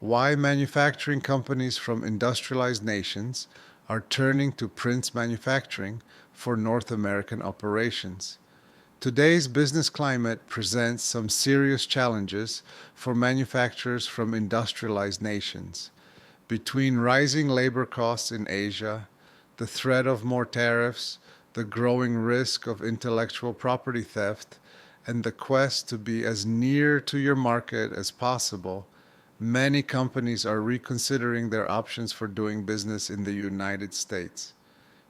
Why manufacturing companies from industrialized nations are turning to Prince Manufacturing for North American operations. Today's business climate presents some serious challenges for manufacturers from industrialized nations. Between rising labor costs in Asia, the threat of more tariffs, the growing risk of intellectual property theft, and the quest to be as near to your market as possible, many companies are reconsidering their options for doing business in the United States.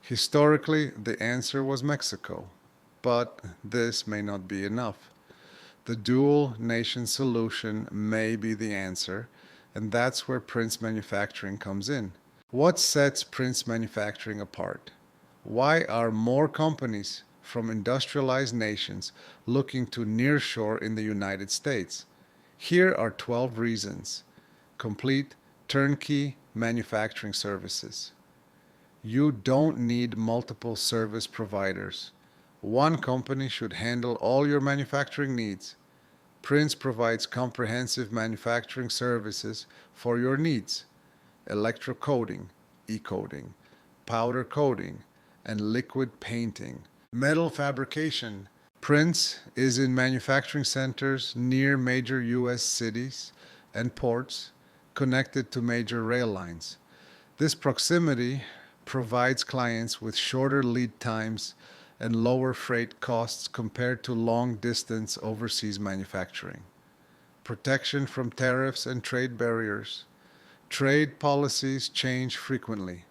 Historically, the answer was Mexico, but this may not be enough. The dual nation solution may be the answer, and that's where Prince Manufacturing comes in. What sets Prince Manufacturing apart? Why are more companies from industrialized nations looking to nearshore in the United States? Here are 12 reasons. Complete turnkey manufacturing services. You don't need multiple service providers. One company should handle all your manufacturing needs. Prince provides comprehensive manufacturing services for your needs: electrocoating, e-coating, powder coating, and liquid painting. Metal fabrication. Prince is in manufacturing centers near major U.S. cities and ports connected to major rail lines. This proximity provides clients with shorter lead times and lower freight costs compared to long-distance overseas manufacturing. Protection from tariffs and trade barriers. Trade policies change frequently.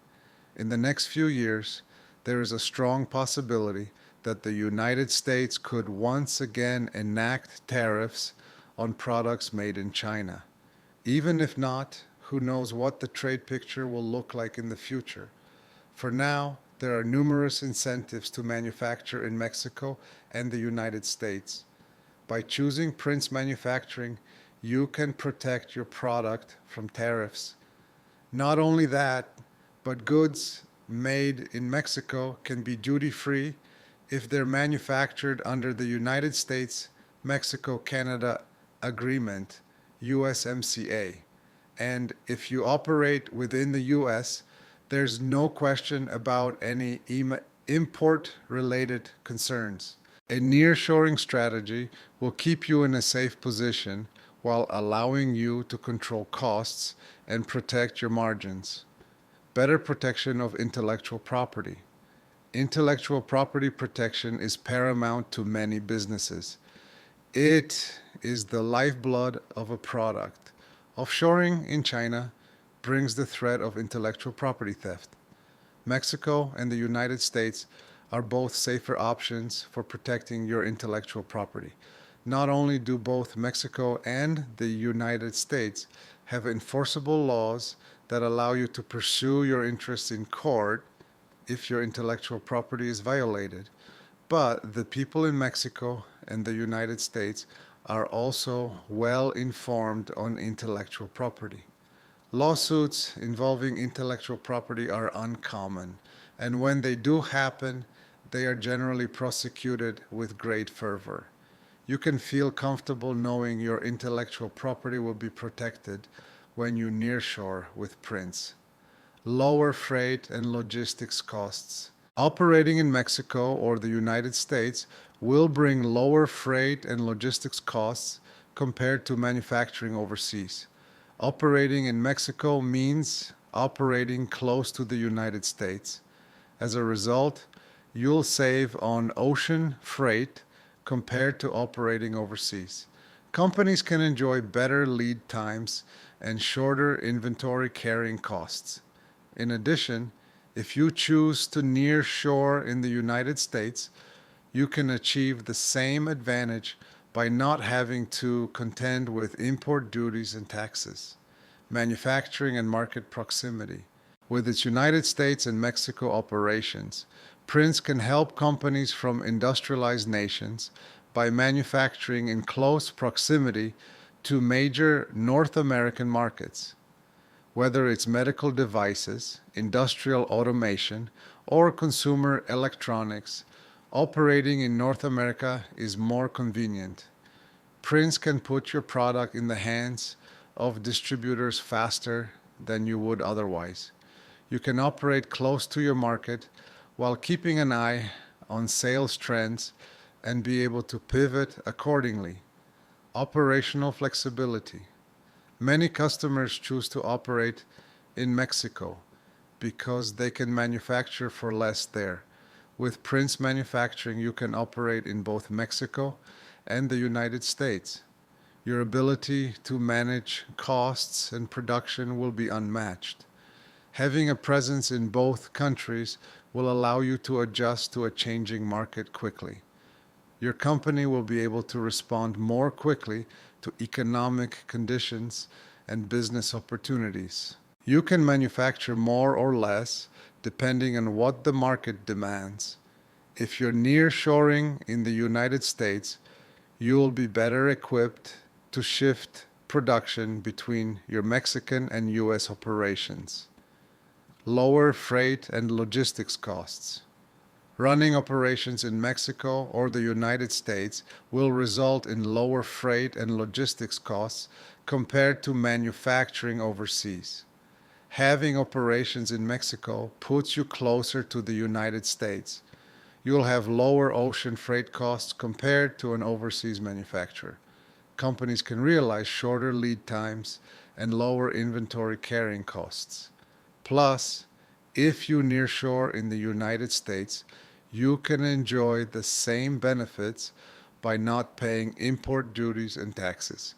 In the next few years, there is a strong possibility that the United States could once again enact tariffs on products made in China. Even if not, who knows what the trade picture will look like in the future. For now, there are numerous incentives to manufacture in Mexico and the United States. By choosing Prince Manufacturing, you can protect your product from tariffs. Not only that, but goods made in Mexico can be duty-free if they're manufactured under the United States Mexico-Canada Agreement, USMCA. And if you operate within the US, there's no question about any import-related concerns. A nearshoring strategy will keep you in a safe position while allowing you to control costs and protect your margins. Better protection of intellectual property. Intellectual property protection is paramount to many businesses. It is the lifeblood of a product. Offshoring in China brings the threat of intellectual property theft. Mexico and the United States are both safer options for protecting your intellectual property. Not only do both Mexico and the United States have enforceable laws that allow you to pursue your interests in court if your intellectual property is violated, but the people in Mexico and the United States are also well informed on intellectual property. Lawsuits involving intellectual property are uncommon, and when they do happen, they are generally prosecuted with great fervor. You can feel comfortable knowing your intellectual property will be protected when you nearshore with Prince. Lower freight and logistics costs. Operating in Mexico or the United States will bring lower freight and logistics costs compared to manufacturing overseas. Operating in Mexico means operating close to the United States. As a result, you'll save on ocean freight compared to operating overseas. Companies can enjoy better lead times and shorter inventory carrying costs. In addition, if you choose to nearshore in the United States, you can achieve the same advantage by not having to contend with import duties and taxes. Manufacturing and market proximity. With its United States and Mexico operations, Prince can help companies from industrialized nations by manufacturing in close proximity to major North American markets. Whether it's medical devices, industrial automation, or consumer electronics, operating in North America is more convenient. Prince can put your product in the hands of distributors faster than you would otherwise. You can operate close to your market while keeping an eye on sales trends and be able to pivot accordingly. Operational flexibility. Many customers choose to operate in Mexico because they can manufacture for less there. With Prince Manufacturing, you can operate in both Mexico and the United States. Your ability to manage costs and production will be unmatched. Having a presence in both countries will allow you to adjust to a changing market quickly. Your company will be able to respond more quickly to economic conditions and business opportunities. You can manufacture more or less depending on what the market demands. If you're nearshoring in the United States, you will be better equipped to shift production between your Mexican and US operations. Lower freight and logistics costs. Running operations in Mexico or the United States will result in lower freight and logistics costs compared to manufacturing overseas. Having operations in Mexico puts you closer to the United States. You'll have lower ocean freight costs compared to an overseas manufacturer. Companies can realize shorter lead times and lower inventory carrying costs. Plus, if you nearshore in the United States, you can enjoy the same benefits by not paying import duties and taxes,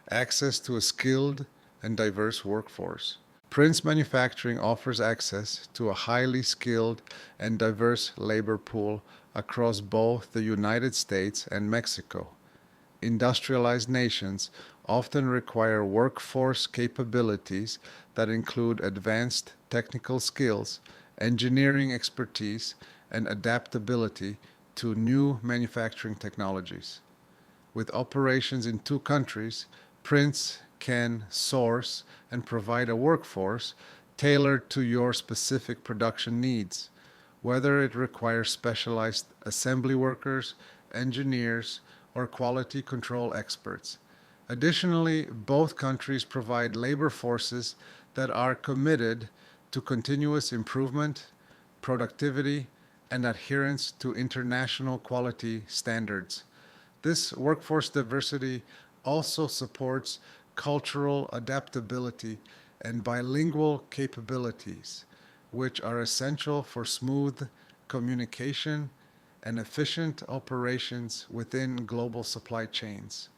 access to a skilled and diverse workforce. Prince Manufacturing offers access to a highly skilled and diverse labor pool across both the United States and Mexico. Industrialized nations often require workforce capabilities that include advanced technical skills, engineering expertise, and adaptability to new manufacturing technologies. With operations in two countries, Prince can source and provide a workforce tailored to your specific production needs, whether it requires specialized assembly workers, engineers, or quality control experts. Additionally, both countries provide labor forces that are committed to continuous improvement, productivity, and adherence to international quality standards. This workforce diversity also supports cultural adaptability and bilingual capabilities, which are essential for smooth communication and efficient operations within global supply chains.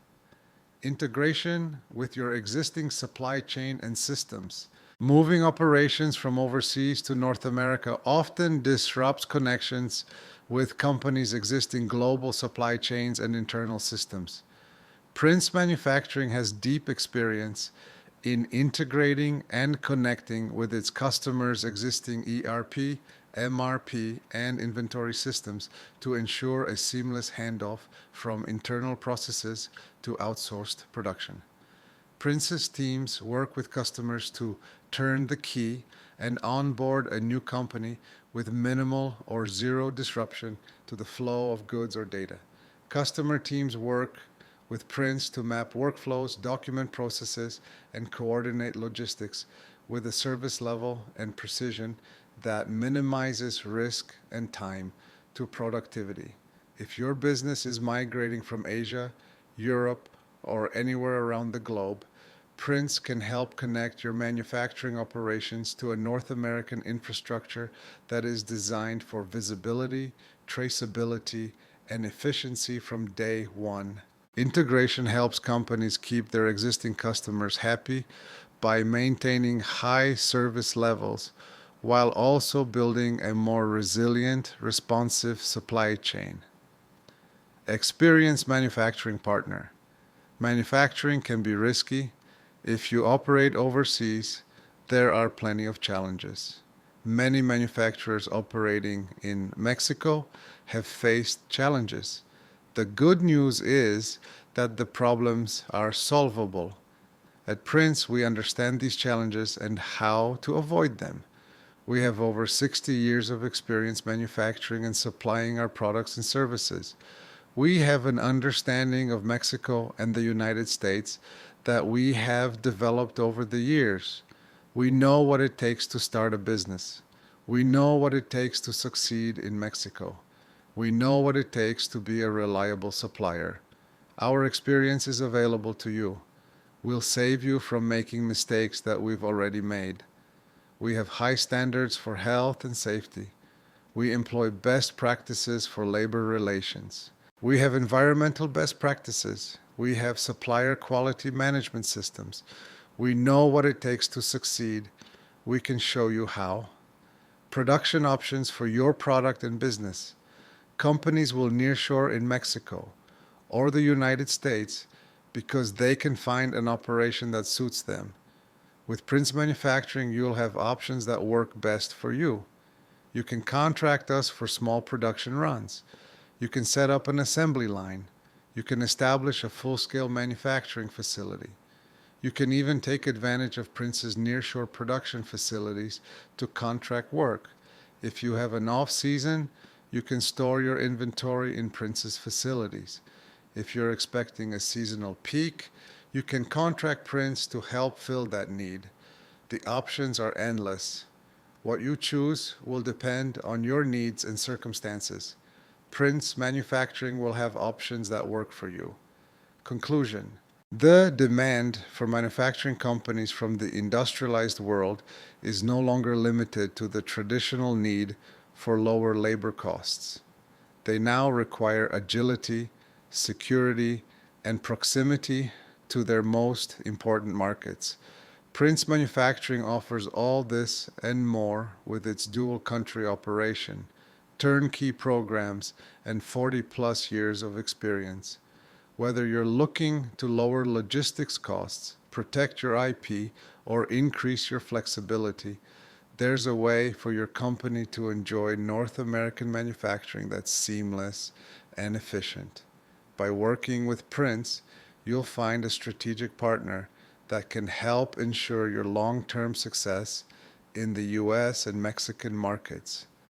Integration with your existing supply chain and systems. Moving operations from overseas to North America often disrupts connections with companies' existing global supply chains and internal systems. Prince Manufacturing has deep experience in integrating and connecting with its customers' existing ERP, MRP, and inventory systems to ensure a seamless handoff from internal processes to outsourced production. Prince's teams work with customers to turn the key and onboard a new company with minimal or zero disruption to the flow of goods or data. Customer teams work with Prince to map workflows, document processes, and coordinate logistics with a service level and precision that minimizes risk and time to productivity. If your business is migrating from Asia, Europe, or anywhere around the globe, Prince can help connect your manufacturing operations to a North American infrastructure that is designed for visibility, traceability, and efficiency from day one. Integration helps companies keep their existing customers happy by maintaining high service levels while also building a more resilient, responsive supply chain. Experienced manufacturing partner. Manufacturing can be risky. If you operate overseas, there are plenty of challenges. Many manufacturers operating in Mexico have faced challenges. The good news is that the problems are solvable. At Prince, we understand these challenges and how to avoid them. We have over 60 years of experience manufacturing and supplying our products and services. We have an understanding of Mexico and the United States that we have developed over the years. We know what it takes to start a business. We know what it takes to succeed in Mexico. We know what it takes to be a reliable supplier. Our experience is available to you. We'll save you from making mistakes that we've already made. We have high standards for health and safety. We employ best practices for labor relations. We have environmental best practices. We have supplier quality management systems. We know what it takes to succeed. We can show you how. Production options for your product and business. Companies will nearshore in Mexico or the United States because they can find an operation that suits them. With Prince Manufacturing, you'll have options that work best for you. You can contract us for small production runs. You can set up an assembly line. You can establish a full-scale manufacturing facility. You can even take advantage of Prince's nearshore production facilities to contract work. If you have an off-season, you can store your inventory in Prince's facilities. If you're expecting a seasonal peak, you can contract Prince to help fill that need. The options are endless. What you choose will depend on your needs and circumstances. Prince Manufacturing will have options that work for you. Conclusion. The demand for manufacturing companies from the industrialized world is no longer limited to the traditional need for lower labor costs. They now require agility, security, and proximity to their most important markets. Prince Manufacturing offers all this and more with its dual country operation, turnkey programs, and 40-plus years of experience. Whether you're looking to lower logistics costs, protect your IP, or increase your flexibility, there's a way for your company to enjoy North American manufacturing that's seamless and efficient. By working with Prince, you'll find a strategic partner that can help ensure your long-term success in the US and Mexican markets.